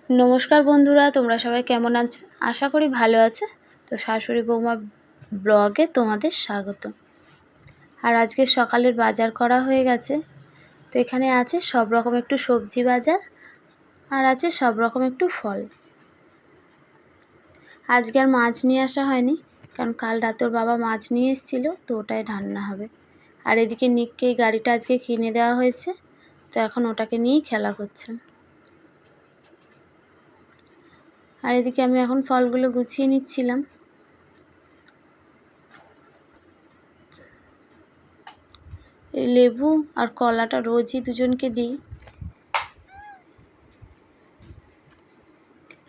नमस्कार बंधुरा तोमरा सबाई केमन आछो आशा करी भालो आछो। तो शाशुड़ी बौमा ब्लगे तोमादेर स्वागत। और आज के सकालेर बाजार करा हये गेछे। तो एखाने आछे सब रकम एकटू सब्जी बाजार और आछे सब रकम एकटू फल। आज के आर माछ निये आसा हयनि कारण काल राते ओर बाबा माछ निये एसेछिलो तो ओटाई रान्ना हबे। और एदिके निकके गाड़ीटा आजके किने देওয়া हयेछे तो एखन ओटाके निয়েই खेला करछे। और एदिके आमी एखन फलगुलो गुछिए निচ্ছিলাম। लेबू और कलाटा रोजई दुजनके दिই।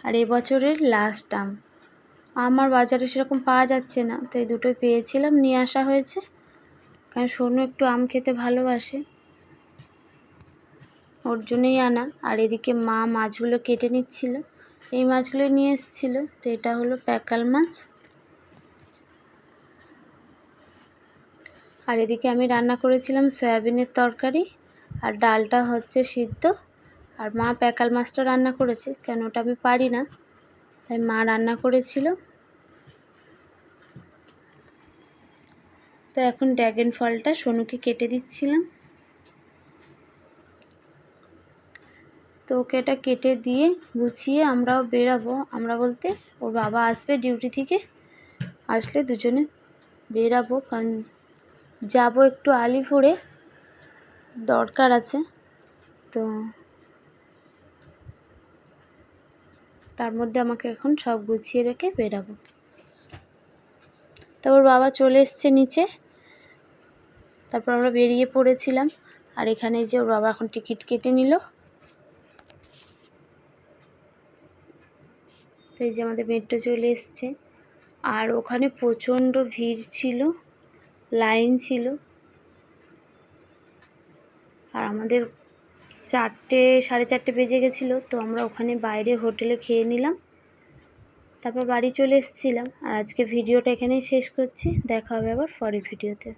और এবছরের लास्ट आम आमार बाजारे सेरकम पाওয়া যাচ্ছে না তো এই দুটোই পেয়েছিলাম নিয়ে আসা হয়েছে কারণ সোনু একটু আম খেতে ভালোবাসে ওর জন্যই আনা। আর এদিকে মা মাছগুলো কেটে নিচ্ছিল। এই মাছগুলো নিয়ে এসেছিল তো এটা হলো প্যাকাল মাছ। আর এদিকে আমি রান্না করেছিলাম সয়াবিনের তরকারি আর ডালটা হচ্ছে সিদ্ধ। আর মা প্যাকাল মাছটা রান্না করেছে কেন ওটা আমি পারি না তাই মা রান্না করেছিল। তো এখন ড্রাগন ফলটা সোনুকে কেটে দিচ্ছিলাম। তো ওকে এটা কেটে দিয়ে গুছিয়ে আমরাও বেরাবো। আমরা বলতে ওর বাবা আসবে ডিউটি থেকে, আসলে দুজনে বেরাবো কারণ যাবো একটু আলিপুরে দরকার আছে। তো তার মধ্যে আমাকে এখন সব গুছিয়ে রেখে বেরাবো। তো ওর বাবা চলে এসছে নিচে, তারপর আমরা বেরিয়ে পড়েছিলাম। আর এখানে যে ওর বাবা এখন টিকিট কেটে নিল। তো এই যে আমাদের মেট্রো চলে এসছে। আর ওখানে প্রচণ্ড ভিড় ছিল, লাইন ছিল। আর আমাদের 4টে সাড়ে 4টে বেজে গেছিলো তো আমরা ওখানে বাইরে হোটেলে খেয়ে নিলাম, তারপর বাড়ি চলে এসেছিলাম। আর আজকে ভিডিওটা এখানেই শেষ করছি, দেখা হবে আবার পরের ভিডিওতে।